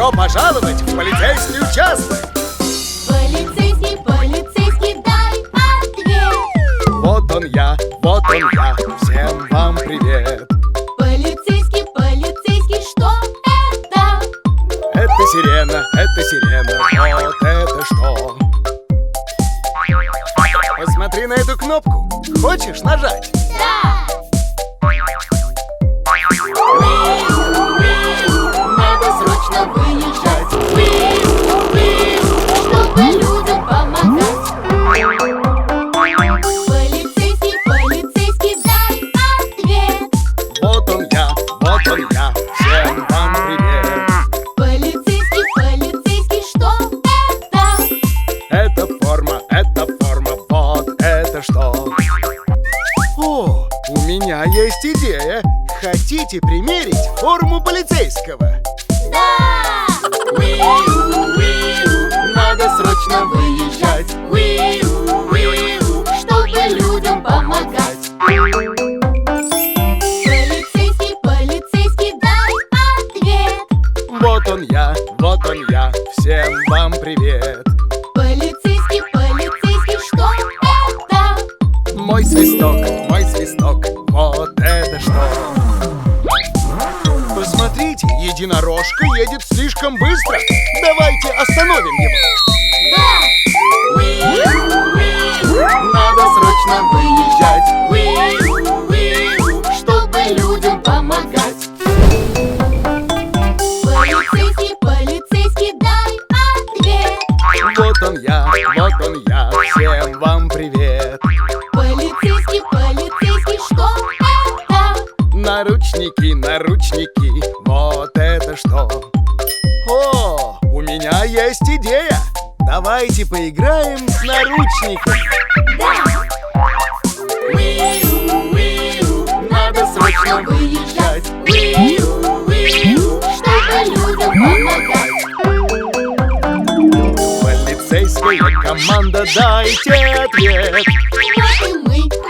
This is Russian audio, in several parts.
Добро пожаловать в полицейский участок! Полицейский, полицейский, дай ответ. Вот он я, всем вам привет. Полицейский, полицейский, что это? Это сирена, вот это что? Посмотри на эту кнопку. Хочешь нажать? Да! Надо срочно выезжать, чтобы людям помогать. Полицейский, полицейский, дай ответ. Вот он я, всем вам привет. Полицейский, полицейский, что это? Это форма, вот это что? О, у меня есть идея. Хотите примерить форму полицейского? Да! Надо срочно выезжать, чтобы людям помогать. Полицейский, полицейский, дай ответ. Вот он я, всем вам привет. Полицейский, полицейский, что это? Мой свисток, вот это что? Посмотрите, единорожка едет слишком быстро. Давайте остановим его. Да! Надо срочно выезжать, чтобы людям помогать. Полицейский, полицейский, дай ответ. Вот он я, всем вам привет. Полицейский, полицейский, что это? Наручники, вот это что? О, у меня есть идея. Давайте поиграем с наручниками. Да! Надо срочно выезжать, чтобы людям помогать. Полицейская команда, дайте ответ.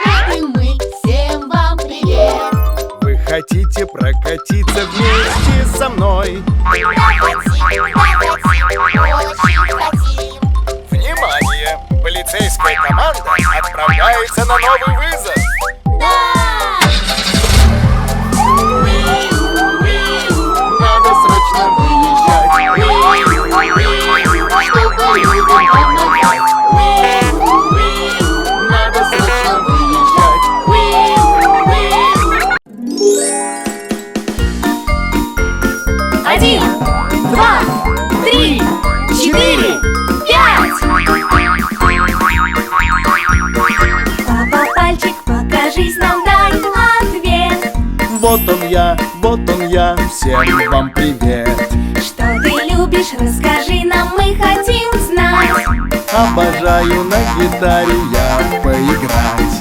Вот и мы, всем вам привет. Вы хотите прокатиться вместе со мной? Очень хотим. Внимание! Полицейская команда отправляется на новый вызов. Да! Надо срочно выезжать, чтобы людям помогать. Надо срочно выезжать. 1, 2, 3, 4, 5. Папа, пальчик, покажись нам, дай ответ. Вот он я, всем вам привет. Что ты любишь, расскажи нам, мы хотим знать. Обожаю на гитаре я поиграть.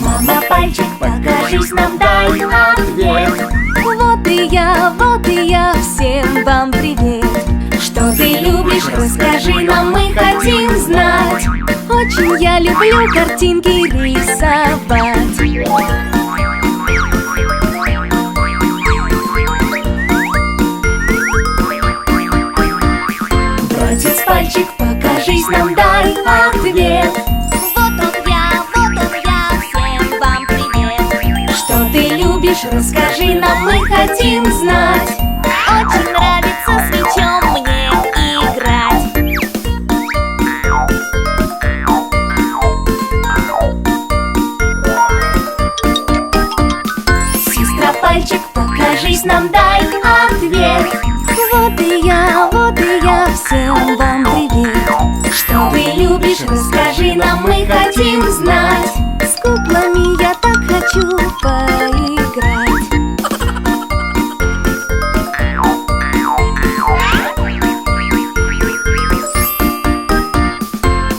Мама, пальчик, покажись нам, дай ответ. Вот и я, всем вам привет. Что ты любишь, расскажи нам, мы хотим знать. Очень я люблю картинки рисовать. Братец, пальчик, покажись нам, дай ответ. Вот он я, всем вам привет. Что ты любишь, расскажи нам, мы хотим знать. Очень нравится с мячом мне играть. Сестра, пальчик, покажись нам, дай ответ. Вот и я, всем вам привет. Что ты любишь, расскажи нам, мы хотим знать. С куклами я так хочу поиграть.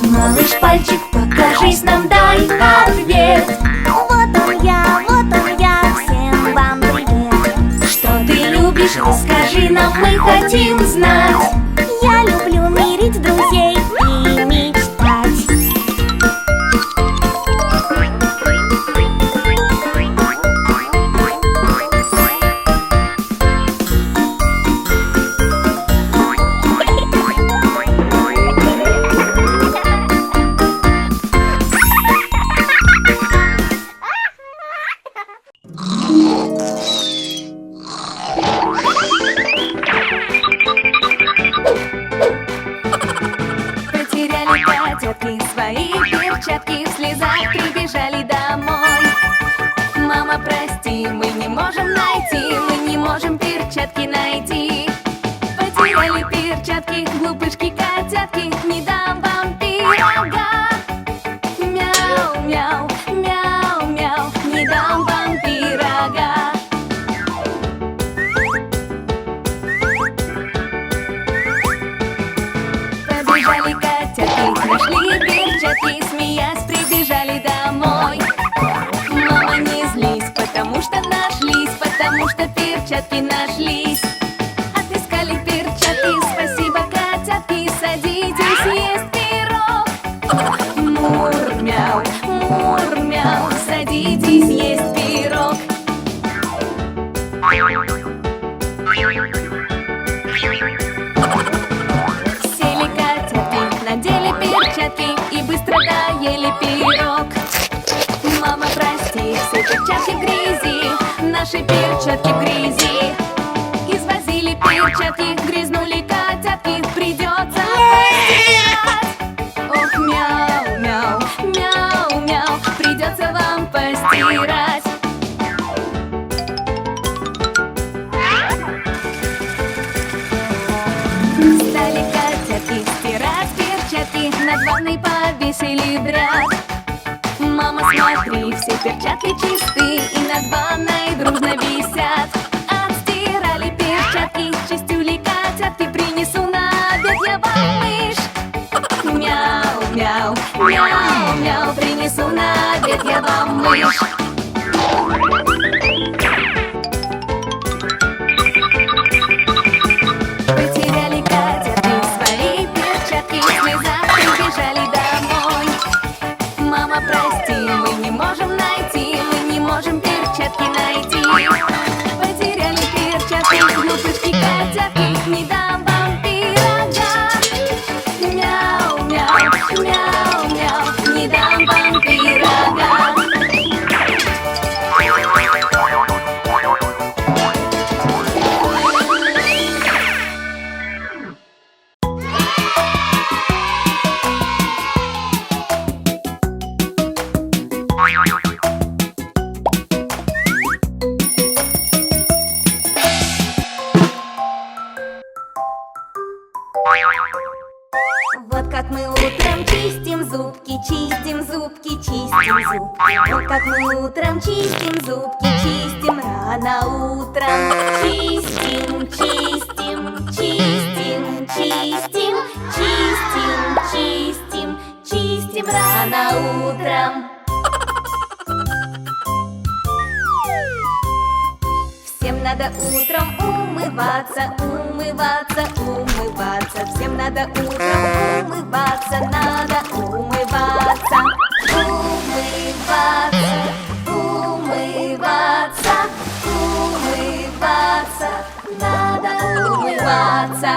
Малыш, пальчик, покажись нам, дай ответ. Вот он я, всем вам привет. Что ты любишь, расскажи нам, мы хотим знать. Я люблю мирить друзей и мечтать. свои перчатки, в слезах прибежали домой. Мама, прости, мы не можем найти, мы не можем перчатки найти. Потеряли перчатки, глупышки, котятки, не дам вам пирога. Мяу, мяу, мяу, мяу, не дам вам пирога. Побежали котятки, нашли перчатки, смеясь, прибежали домой. Мама, не злись, потому что нашлись, потому что перчатки нашлись. Отыскали перчатки, спасибо, котятки, садитесь есть пирог. Мур, мяу, садитесь есть пирог. Сели котятки, надели перчатки и быстро доели пирог. Мама, прости, все перчатки в грязи, наши перчатки в грязи. Извозили перчатки, грязнули котятки, придется постирать. Ох, мяу, мяу, мяу, мяу, придется вам постирать. Стали котятки стирать перчатки, над ванной повесили в ряд. Мама, смотри, все перчатки чисты и над ванной дружно висят. Отстирали перчатки, чистюли котятки, принесу на обед я вам мышь. Мяу, мяу, мяу, мяу, принесу на обед я вам мышь. Потеряли котятки свои перчатки, в слезах прибежали домой. Мама, прости, мы не можем найти, мы не можем перчатки найти. Потеряли перчатки, глупышки, котятки, не дам вам пирога. Мяу, мяу, мяу, мяу, не дам вам пирога. Вот как мы утром чистим зубки, чистим зубки, чистим зубки. Вот как мы утром чистим зубки, чистим рано утром. Чистим, чистим, чистим, чистим, чистим, чистим, чистим рано утром. Всем надо утром умываться, умываться, умываться. Всем надо утром умываться, надо умываться. Умываться, умываться, умываться, надо умываться.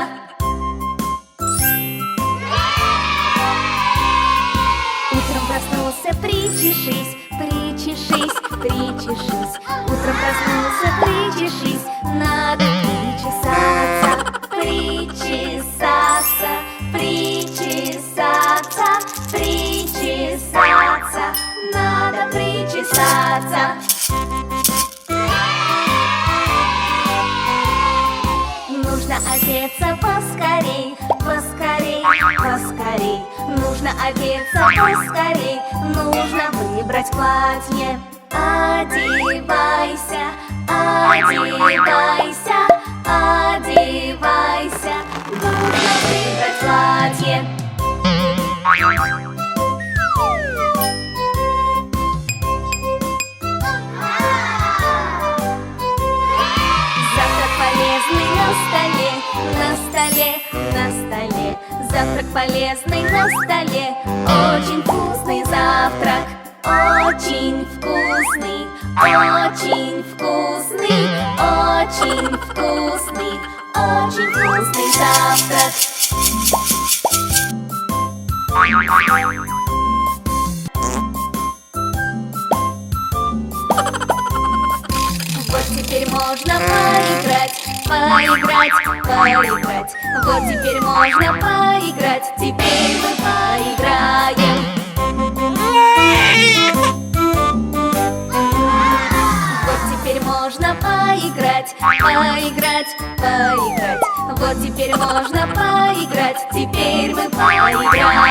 Утром проснулся, причешись, причешись, причешись. Утром проснулся, причешись, надо причесаться, причесаться, причесаться, причесаться, надо причесаться. Нужно одеться поскорей, поскорей, поскорей. Нужно одеться поскорей, нужно выбрать платье. Одевайся, одевайся, одевайся, нужно выбрать платье. Завтрак полезный на столе, на столе, на столе. Завтрак полезный на столе, очень вкусный завтрак. Очень вкусный, очень вкусный, очень вкусный, очень вкусный завтрак. Вот теперь можно поиграть, поиграть, поиграть. Вот теперь можно поиграть, теперь мы поиграем. можно поиграть. Теперь мы поиграем.